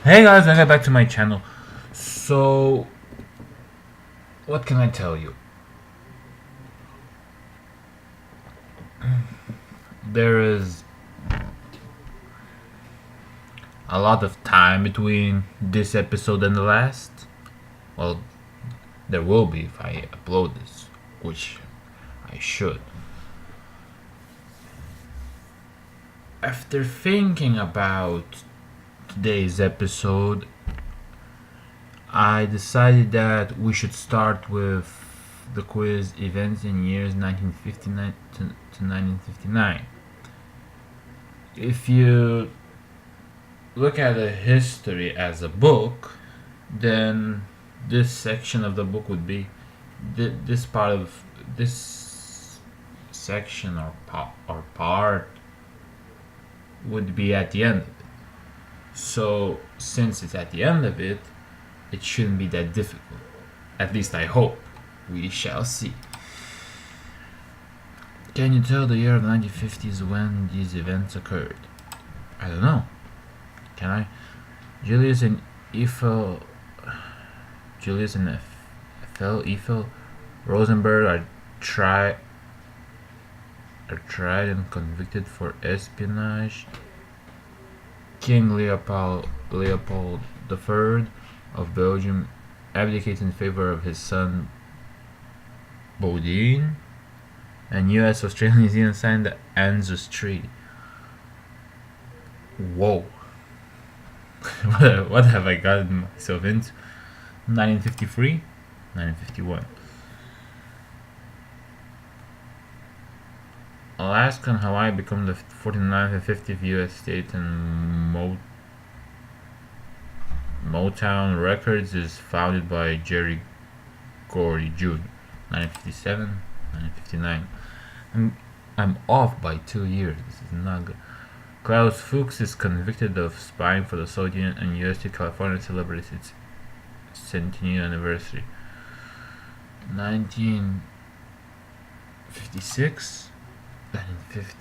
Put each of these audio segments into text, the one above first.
Hey guys, welcome back to my channel. So, what can I tell you? There is a lot of time between this episode and the last. Well, there will be if I upload this, which I should. After thinking about today's episode, I decided that we should start with the quiz events in years 1959 to 1959. If you look at a history as a book, then this section of the book would be this part of this section or part would be at the end of it. So since it's at the end of it, it shouldn't be that difficult. At least I hope. We shall see. Can you tell the year of 1950s when these events occurred? I don't know. Can I? Julius and Eiffel Rosenberg are tried and convicted for espionage. King Leopold III of Belgium abdicated in favor of his son Bodine, and U.S., Australia, and New Zealand signed the ANZUS Treaty. Whoa. What have I gotten myself into? 1953, 1951. Alaska and Hawaii become the 49th and 50th U.S. states, and Motown Records is founded by Jerry Gordy Jr. 1957, 1959. I'm off by 2 years. This is not good. Klaus Fuchs is convicted of spying for the Soviet Union, and UST California celebrates its centennial anniversary. 1956, 1950.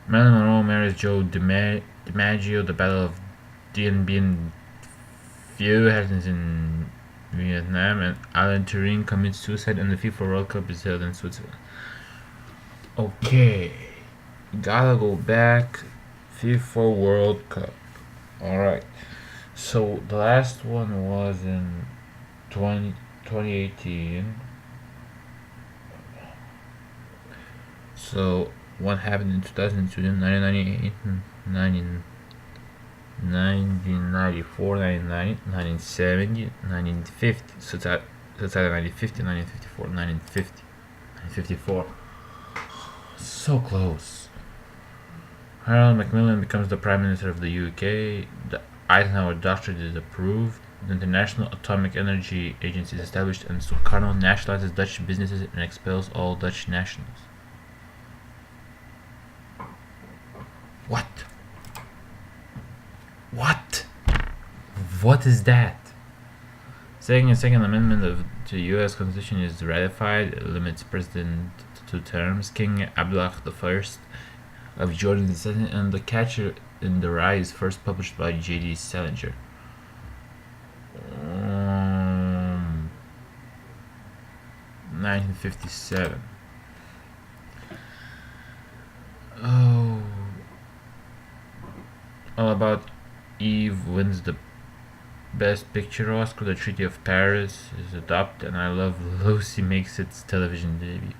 Marilyn Monroe marries Joe DiMaggio. The Battle of Dien Bien Phu happens in Vietnam, and Alan Turing commits suicide, and the FIFA World Cup is held in Switzerland. Okay, gotta go back. FIFA World Cup. Alright, so the last one was in 2018. So what happened in 2002, 1998, 1994, 1990, 1970, 1950. So it's either 1950, 1954, 1950, 1954. So close. Harold Macmillan becomes the Prime Minister of the UK. The Eisenhower Doctrine is approved. The International Atomic Energy Agency is established, and Sukarno nationalizes Dutch businesses and expels all Dutch nationals. What? What is that? Second Amendment to the U.S. Constitution is ratified. It limits President to 2 terms. King Abdullah I of Jordan is second, and The Catcher in the Rye is first published by J.D. Salinger. 1957. Oh. All About Eve wins the Best Picture Oscar. The Treaty of Paris is adopted, and I Love Lucy makes its television debut.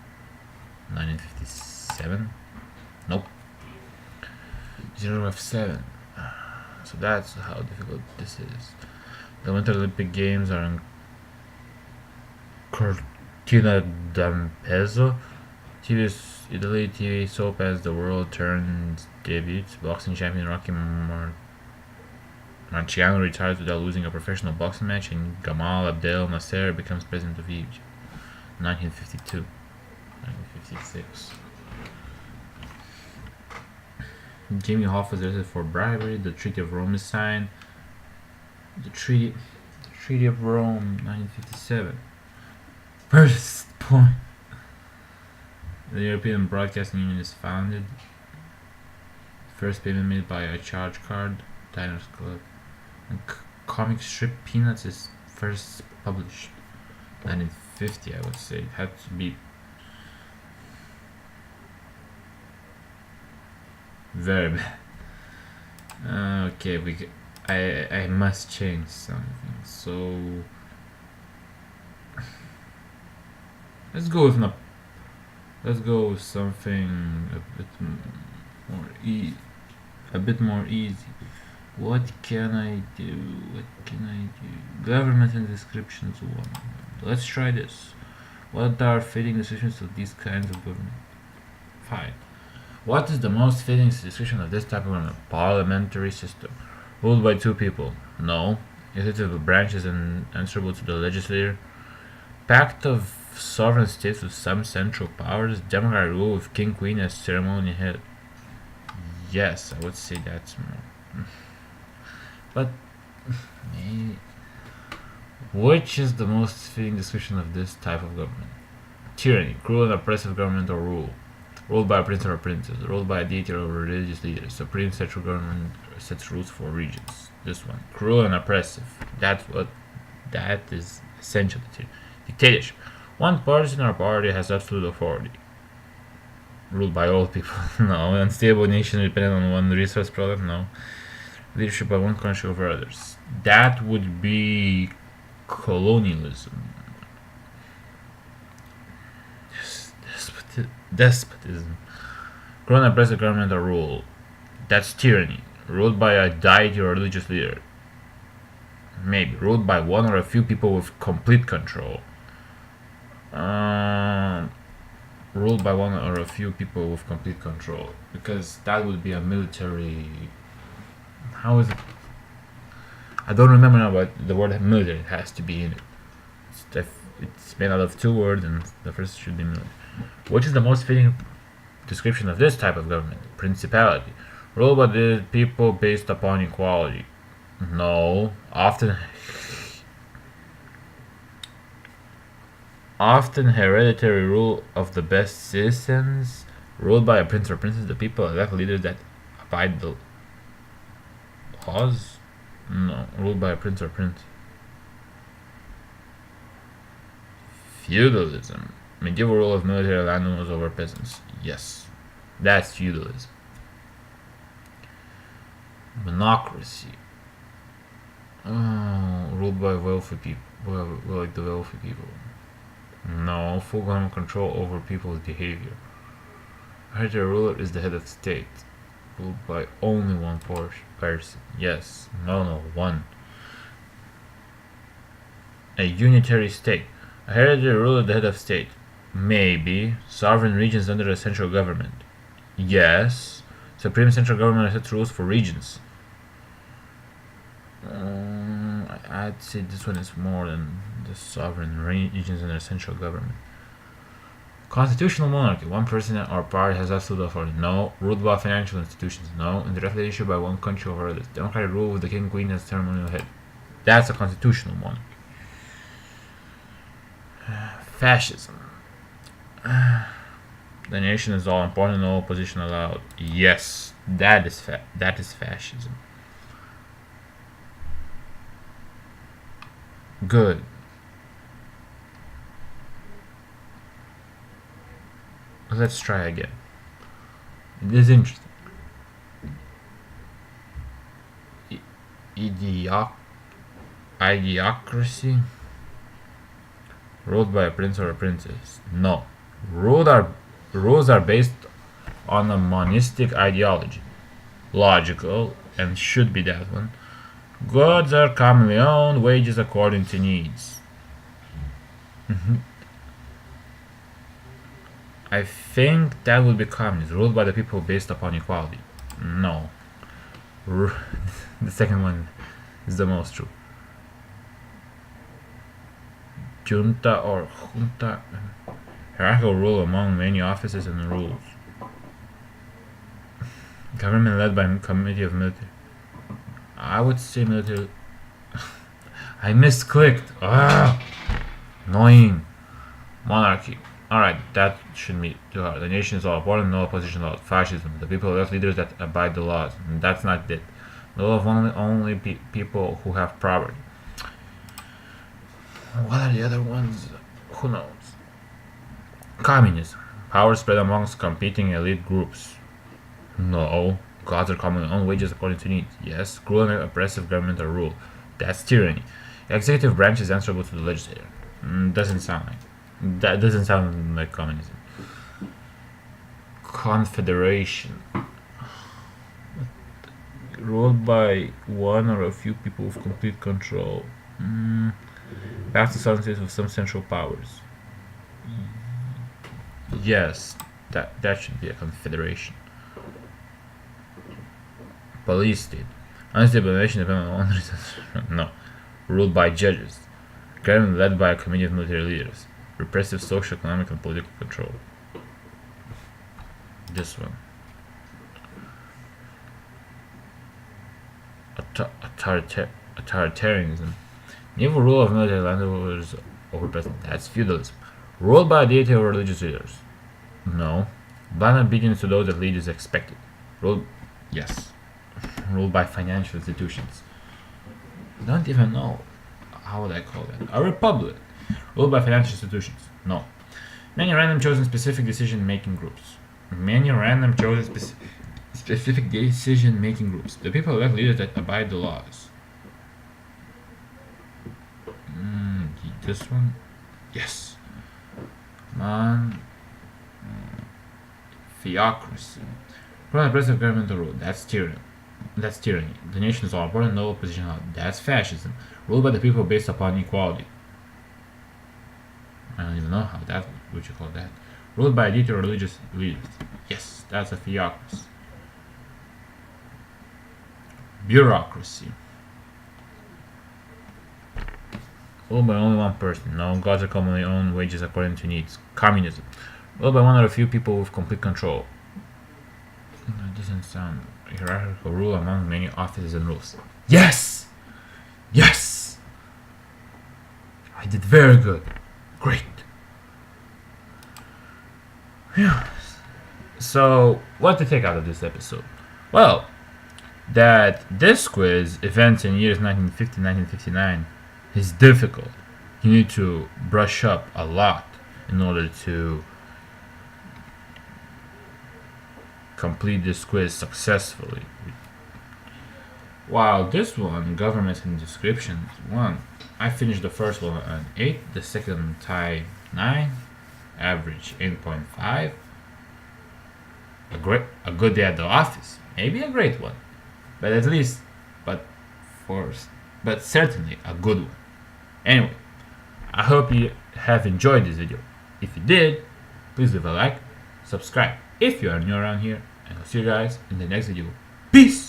1957? Nope. 0 of 7. So that's how difficult this is. The Winter Olympic Games are in Cortina d'Ampezzo. Italy TV soap as the world turns debuts. Boxing champion Rocky Marciano retires without losing a professional boxing match, and Gamal Abdel Nasser becomes president of Egypt. 1952. 1956. Jimmy Hoffa is arrested for bribery. The Treaty of Rome is signed. The Treaty of Rome, 1957. First point. The European Broadcasting Union is founded. First payment made by a charge card. Diners Club. And comic strip Peanuts is first published. 1950, I would say. It had to be very bad. Okay, I must change something. So let's go with something a bit more easy. What can I do? Government and descriptions 1. Let's try this. What are fitting descriptions of these kinds of government? Fine. What is the most fitting description of this type of government? Parliamentary system. Ruled by 2 people. No. Executive branch is answerable to the legislature. Pact of sovereign states with some central powers. Democratic rule with king queen as ceremonial head. Yes, I would say that's more. But maybe. Which is the most fitting description of this type of government? Tyranny, cruel and oppressive government or rule. Ruled by a prince or a princess. Ruled by a deity or a religious leader. Supreme central government sets rules for regions. This one. Cruel and oppressive. That is essential. Dictatorship. One person or party has absolute authority. Ruled by all people. No. Unstable nation dependent on one resource product. No. Leadership by one country over others. That would be colonialism. Despotism. Cruel and oppressive government or rule. That's tyranny. Ruled by a deity or religious leader. Maybe. Ruled by one or a few people with complete control. Ruled by one or a few people with complete control. Because that would be a military. How is it? I don't remember now, but the word military has to be in it. It's made out of 2 words, and the first should be military. Which is the most fitting description of this type of government? Principality. Ruled by the people based upon equality. No. Often hereditary rule of the best citizens. Ruled by a prince or princess. The people elect leaders that abide the laws. No. Ruled by a prince or prince. Feudalism. Medieval rule of military landowners over peasants. Yes. That's feudalism. Monocracy. Ruled by wealthy people. Well, like the wealthy people. No. Full government control over people's behavior. Hereditary ruler is the head of the state. Ruled by only one person. Yes. No. One. A unitary state. A hereditary ruler is the head of state. Maybe. Sovereign regions under a central government. Yes. Supreme central government sets rules for regions. I'd say this one is more than the sovereign regions under central government. Constitutional monarchy. One person or party has absolute authority. No. Ruled by financial institutions. No. Indirectly issued by one country over others. Democratic rule with the king queen as ceremonial head. That's a constitutional monarchy. Fascism. The nation is all important, no opposition allowed. Yes, that is fascism. Good. Let's try again. It is interesting. Idiocracy. Ruled by a prince or a princess. No. Rules are based on a monistic ideology. Logical, and should be that one. Goods are commonly owned, wages according to needs. I think that would be communism. Ruled by the people based upon equality. No. The second one is the most true. Junta or junta. Hierarchical rule among many offices and rules. Government led by a committee of military. I would say military. I misclicked. Annoying. Monarchy. Alright, that shouldn't be too hard. The nation is all important, no opposition allowed. Fascism. The people elect leaders that abide the laws. And that's not it. The law of only people who have property. What are the other ones? Who knows? Communism. Power spread amongst competing elite groups. No. Gods are commonly on wages according to needs. Yes. Cruel and oppressive governmental rule. That's tyranny. Executive branch is answerable to the legislature. Doesn't sound like. That doesn't sound like communism. Confederation. Ruled by one or a few people with complete control. Vast assumptions of some central powers. Yes, that should be a confederation. Police state. Unstable nation dependent on reasons. No. Ruled by judges. Government led by a committee of military leaders. Repressive social, economic, and political control. This one. Authoritarianism. Naval rule of military landowners over peasants. That's feudalism. Ruled by a deity or religious leaders. No. Blind obedience to those that lead is expected. Ruled. Yes. Ruled by financial institutions. Don't even know. How would I call that? A republic. Ruled by financial institutions. No. Many random chosen specific decision-making groups. Many random chosen specific decision-making groups. The people elect leaders that abide the laws. This one? Yes. Man. Theocracy. From oppressive governmental rule. That's tyranny. That's tyranny. The nation is all important, no opposition allowed. That's fascism. Ruled by the people based upon equality. I don't even know how that would you call that. Ruled by a deity or religious leaders. Yes, that's a theocracy. Bureaucracy. Ruled by only one person. No, gods are commonly owned, wages according to needs. Communism. Ruled by one or a few people with complete control. That doesn't sound hierarchical rule among many offices and rules. Yes! Yes! I did very good. Great. Yeah. So, what to take out of this episode? Well, that this quiz, events in years 1950-1959, is difficult. You need to brush up a lot in order to complete this quiz successfully. While this one, government and descriptions, one, I finished the first one on 8, the second tie 9, average 8.5. A good day at the office, maybe a great one, but at least, but certainly a good one. Anyway, I hope you have enjoyed this video. If you did, please leave a like, subscribe if you are new around here, and I'll see you guys in the next video. Peace!